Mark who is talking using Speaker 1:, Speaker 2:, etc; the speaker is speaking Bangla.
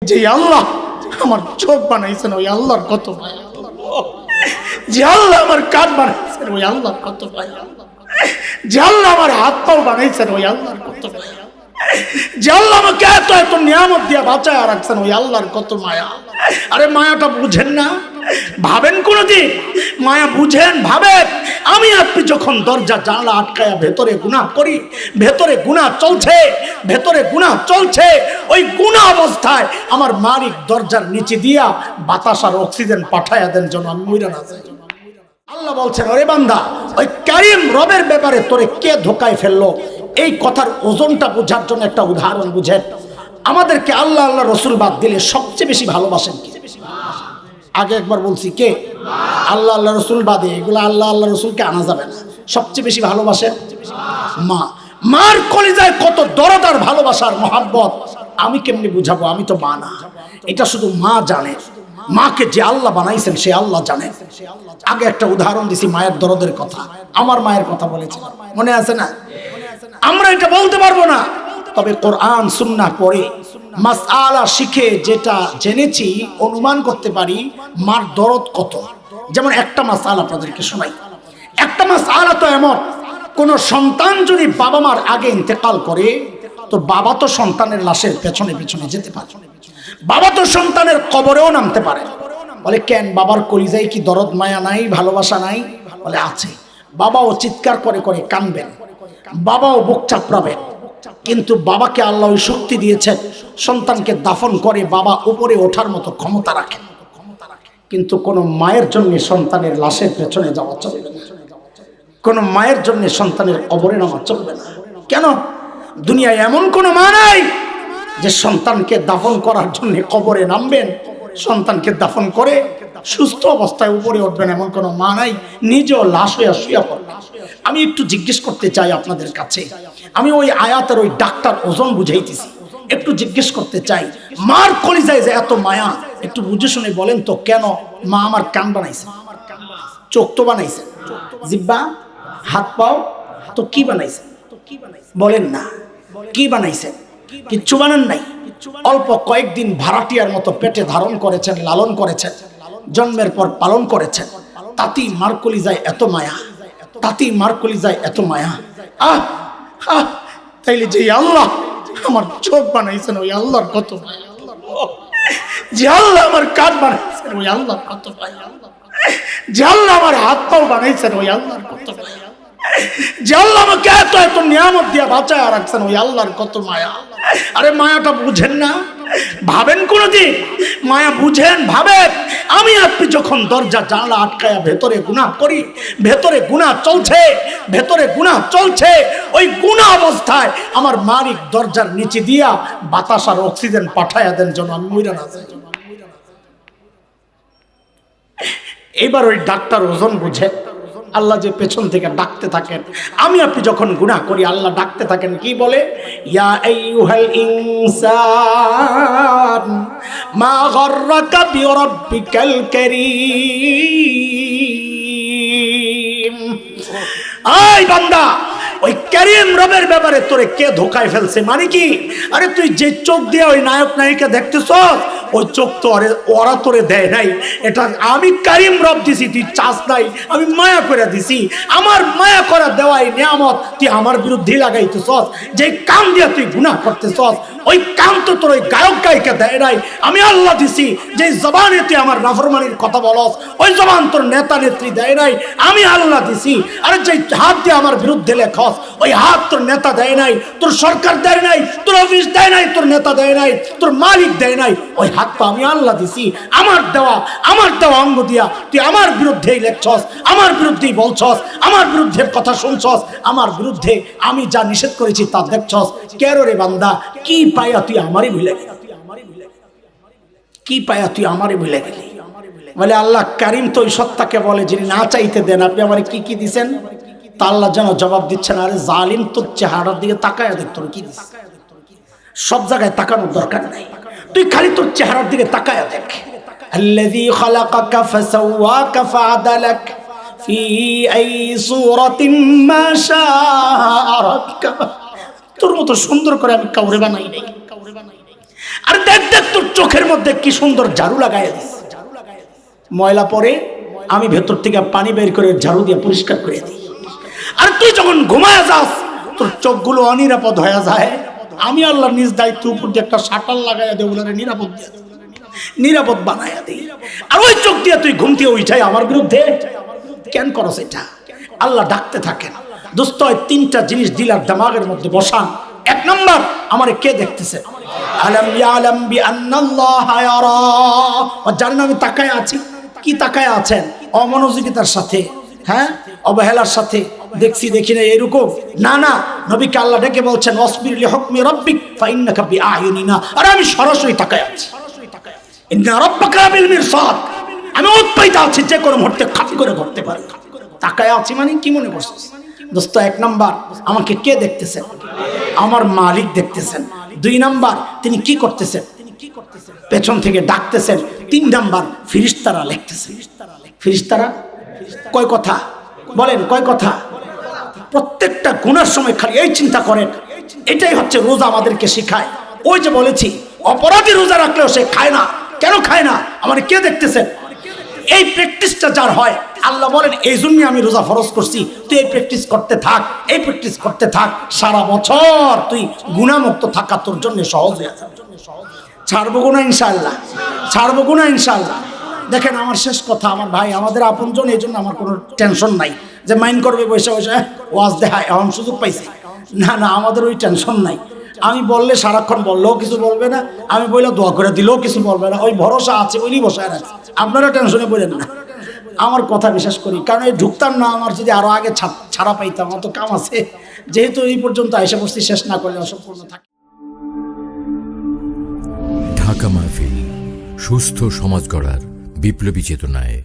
Speaker 1: যে আল্লাহ আমার চোখ বানাইছেন ওই আল্লাহর কত মায়া, যে আল্লাহ আমার কান বানাইছেন ওই আল্লাহর কত মায়া, যে আল্লাহ আমার হাত পাও বানাইছেন ওই আল্লাহর কত মায়া, যে আল্লাহ আমাকে এত এত নিয়ামত দিয়া বাঁচায় রাখছেন ওই আল্লাহর কত মায়া। আরে মায়াটা বুঝেন না? ভাবেন কোনদিন? মায়া বুঝেন? ভাবেন? আমি আপনি যখন দরজা জানলা আটকায়া ভেতরে গুনাহ করি, ভেতরে গুনাহ চলছে, ভেতরে গুনাহ চলছে, ওই গুনাহ অবস্থায় আমার মালিক দরজার নিচে দিয়া বাতাস আর অক্সিজেন পাঠায়া দেন যেন আমি মইরা না যাই। আল্লাহ বলছেন, ওরে বান্দা, ওই কারিম রবের ব্যাপারে তোরে কে ধোকায় ফেললো, এই কথার ওজনটা বোঝার জন্য একটা উদাহরণ বুঝেন। আমাদেরকে আল্লাহ আল্লাহ রসুল বাদ দিলে সবচেয়ে বেশি ভালোবাসেন কে? আগে একবার বলছি, কে? আল্লাহ আল্লাহ রসুল বাদে এগুলো আল্লাহ আল্লাহ রসুলকে আনা যাবে না। সবচেয়ে বেশি ভালোবাসেন মা। মার কলিজায় কত দরদ আর ভালোবাসার মহাব্বত আমি কেমনি বুঝাবো? আমি তো মা না, এটা শুধু মা জানে। মাকে যে আল্লাহ বানাইছেন সে আল্লাহ জানেন। আগে একটা উদাহরণ দিছি মায়ের দরদের কথা, আমার মায়ের কথা বলেছি, মনে আছে না? আমরা এটা বলতে পারবো না, তবে কোরআন সুন্নাহ পড়ে মাসআলা শিখে যেটা জেনেছি অনুমান করতে পারি মার দরদ কত। যেমন একটা মাসআলা আপনাদেরকে শোনাই। একটা মাসআলা তো এমন, কোন সন্তান যদি বাবা মার আগে ইন্তেকাল করে তো বাবা তো সন্তানের লাশের পেছনে পেছনে যেতে পারে, বাবা তো সন্তানের কবরেও নামতে পারে। বলে কেন? বাবার কলিজায় কি দরদ মায়া নাই, ভালোবাসা নাই? বলে আছে। বাবাও চিৎকার করে করে কাঁদবেন, বাবাও বুক চাপড়াবেন, কিন্তু বাবাকে আল্লাহ ওই শক্তি দিয়েছেন সন্তানকে দাফন করে বাবা উপরে ওঠার মতো ক্ষমতা রাখেন। কিন্তু কোন মায়ের জন্য সন্তানের লাশের পেছনে যাওয়া চলবে না, কোন মায়ের জন্য সন্তানের কবরে নামা চলবে না। কেন? দুনিয়ায় এমন কোন মা নাই যে সন্তানকে দাফন করার জন্য কবরে নামবেন, সন্তানকে দাফন করে সুস্থ অবস্থায় উপরে উঠবেন, এমন কোন মা নাই। নিজেও লাশ হইয়া শুয়ে পড়বে। আমি একটু জিজ্ঞেস করতে চাই আপনাদের কাছে, আমি ওই আয়াতের ওই ডাক্তার ওজন বুঝাইতেছি, একটু জিজ্ঞেস করতে চাই, মার কলিজায় যে এত মায়া, একটু বুঝে শুনে বলেন তো কেন মা আমার কান বানাইছে, চোখ তো বানাইছে, জিহ্বা, হাত পাও, তো কি বানাইছে? বলেন না, কি বানাইছে? কিচ্ছু বানান নাই। অল্প কয়েকদিন ভাড়াটিয়ার মতো পেটে ধারণ করেছেন, লালন করেছেন, জন্মের পর পালন করেছেন, তাতেই মার কলিজায় এত মায়া, তাতেই মার কলিজায় এত মায়া। আহ আহ তাইলে যে আল্লাহ আমার চোখ বানাইছেন ওই আল্লাহর কত মায়া, যে আল্লাহ আমার কান বানাইছেন ওই আল্লাহর কত মায়া, যে আল্লাহ আমার হাত পাও বানাইছেন ওই আল্লাহর কত মায়া, যে আল্লাহ আমাকে এত এত নিয়ামত দিয়া বাঁচায় রাখছেন ওই আল্লাহর কত মায়া। আরে মায়াটা বুঝেন না? ভাবেন কোনদিন? মায়া বুঝেন? ভাবেন? আমি আপনি যখন দরজা জানলা আটকায়া ভেতরে গুনাহ করি, ভেতরে গুনাহ চলছে, ভেতরে গুনাহ চলছে, ওই গুনাহ অবস্থায় আমার মালিক দরজার নিচে দিয়া বাতাস আর অক্সিজেন পাঠায়া দেন যেন আমি মইরা না যাই। এবার ওই ডাক্তার ওজন বুঝে আল্লাহ যে পেছন থেকে ডাকতে থাকেন, আমি আপনি যখন গুনাহ করি আল্লাহ ডাকতে থাকেন, কি বলে? ইয়া আইয়ুহাল ইনসান মা গররাকা বিরাব্বিকাল কারীম। আই বান্দা, ওই কারীম রবের ব্যাপারে তোরে কে ধোকায় ফেলছে? মানে কি? আরে তুই যে চোখ দিয়ে ওই নায়ক নায়িকা দেখতেছস, ওই চোখ তো ওরা তোরে দেয় নাই, এটা আমি কারীম রব দিছি, তুই চাস নাই, আমি মায়া করে দিছি। আমার মায়া করা দেওয়াই নিয়ামত তুই আমার বিরুদ্ধে লাগাইতেছস। যে কান দিয়ে তুই গুনাহ করতেছস, ওই কান তো তোর ওই গায়ক গায়িকা দেয় নাই, আমি আল্লাহ দিছি। যে জবানে তুই আমার নাফরমানির কথা বলস, ওই জবান তোর নেতা নেত্রী দেয় নাই, আমি আল্লাহ দিছি। আরে যে হাত দিয়ে আমার বিরুদ্ধে লেখস, ওই হাত তোর নেতা দেয় নাই, তোর সরকার দেয় নাই, তোর অফিস দেয় নাই, তোর নেতা দেয় নাই, তোর মালিক দেয় নাই, ওই হাত তো আমি আল্লাহ দিছি। আমার দেওয়া অঙ্গ দিয়া তুই আমার বিরুদ্ধেই লেখছস, আমার বিরুদ্ধেই বলছস, আমার বিরুদ্ধে কথা শুনছস, আমার বিরুদ্ধে আমি যা নিষেধ করেছি তা দেখছস। কেন রে বান্দা, কি পায়া তুই আমারই ভুলে গেলি? কি পায়া তুই আমারই ভুলে গেলি? বলে আল্লাহ কারীম তো ওই সত্তাকে বলে যিনি না চাইতে দেন, আপনি আমার কি কি দিছেন? তা আল্লাহ যেন জবাব দিচ্ছেন, আরে জালিম, তোর চেহারার দিকে তাকায় দেখ, তোর কি দিস। সব জায়গায় তাকানোর দরকার নাই, তুই খালি তোর চেহারার দিকে তাকায় দেখ। আল্লাযী খালাকাকা ফাসাওয়াকা ফাআদালাক ফি আই সূরাতিন মা শাআ রাক্কাবা। তোর মতো সুন্দর করে আমি কাউরে বানাই নাই। আর দেখ দেখ তোর চোখের মধ্যে কি সুন্দর ঝাড়ু লাগাই দিস, ময়লা পরে আমি ভেতর থেকে পানি বের করে ঝাড়ু দিয়ে পরিষ্কার করে দিই। আর তুই যখন ঘুমায় যাস তোর চোখগুলো অনিরাপদ হয়ে যায়, আমি আল্লাহ নিজ দায়িত্ব উপর দিয়ে একটা শাটার লাগাইয়া দেব, নিরাপদ দিয়ে নিরাপদ বানাইয়া দিই। আর ওই চোখ দিয়ে তুই ঘুম থেকে উঠাই আমার বিরুদ্ধে কেন করস এটা? আল্লাহ ডাকতে থাকেন। দোস্ত তিনটা জিনিস দিলার দিমাগের মধ্যে বসান। এক নম্বর, আমারে কে দেখতেছে? আলাম ইয়ালাম বিআন্নাল্লাহা ইয়ারা, জানেন আমি তাকায় আছি। কি তাকায় আছেন? অমনোযোগিতার সাথে, হ্যাঁ, অবহেলার সাথে, দেখছি দেখি না এরকম না। না, নবীকে আল্লাহ ডেকে বলছেন ওয়াসবির লিহুকমি রাব্বিক ফাইন্নাকা বিআয়ুনিনা। আর আমি সরাসরি তাকায় আছি। ইন্না রাব্বাকা বিল মিরসাদ, আমি উৎপাইতা আছি, যে কোনো মুহূর্তে খাপ করে ধরতে পারি। তাকায় আছি মানে কি মনে করছিস? দোস্ত এক নাম্বার, আমাকে কে দেখতেছেন? আমার মালিক দেখতেছেন। দুই নাম্বার, তিনি কি করতেছেন? পেছন থেকে ডাকতেছেন। তিন নাম্বার, ফেরেশতারা লিখতেছেন। ফেরেশতারা কয় কথা বলেন, কয় কথা? প্রত্যেকটা গুনার সময় খালি এই চিন্তা করেন। এটাই হচ্ছে রোজা আমাদেরকে শেখায়। ওই যে বলেছি অপরাধী রোজা রাখলেও সে খায় না। কেন খায় না? আমার কে দেখতেছেন? এই প্র্যাকটিসটা যার হয়, আল্লাহ বলেন এই জন্য আমি রোজা ফরজ করছি, তুই এই প্র্যাকটিস করতে থাক, এই প্র্যাকটিস করতে থাক, সারা বছর তুই গুনাহমুক্ত থাকা তোর জন্য সহজ হয়ে যাবে। ছাড়বো গুনাহ ইনশাআল্লাহ, ছাড়বো গুনাহ ইনশাআল্লাহ। দেখেন আমার শেষ কথা, আমার ভাই আমাদের আপনজন, এই জন্য আমার কোনো টেনশন নাই যে মাইন্ড করবে বসে বসে ওয়াজ দেখায় এমন সুযোগ পাইছে। না না, আমাদের ওই টেনশন নাই। আমি বললে সারাক্ষণ বললেও কিছু বলবে না, আমি বললে দোয়া করে দিলেও কিছু বলবে না। ওই ভরসা আছে, ওই বসায় রাখছে। আপনারা টেনশনে পড়েন না, আমার কথা বিশ্বাস করি। কারণ এই ঢুকতাম না, আমার যদি আরো আগে ছাড়া পাইতাম, অত কাম আছে। যেহেতু এই পর্যন্ত আইসা পড়ছি, শেষ না করলে অসম্পূর্ণ থাকে।
Speaker 2: ঢাকা মাহফিল, সুস্থ সমাজ গড়ার বিপ্লবী চেতনায়।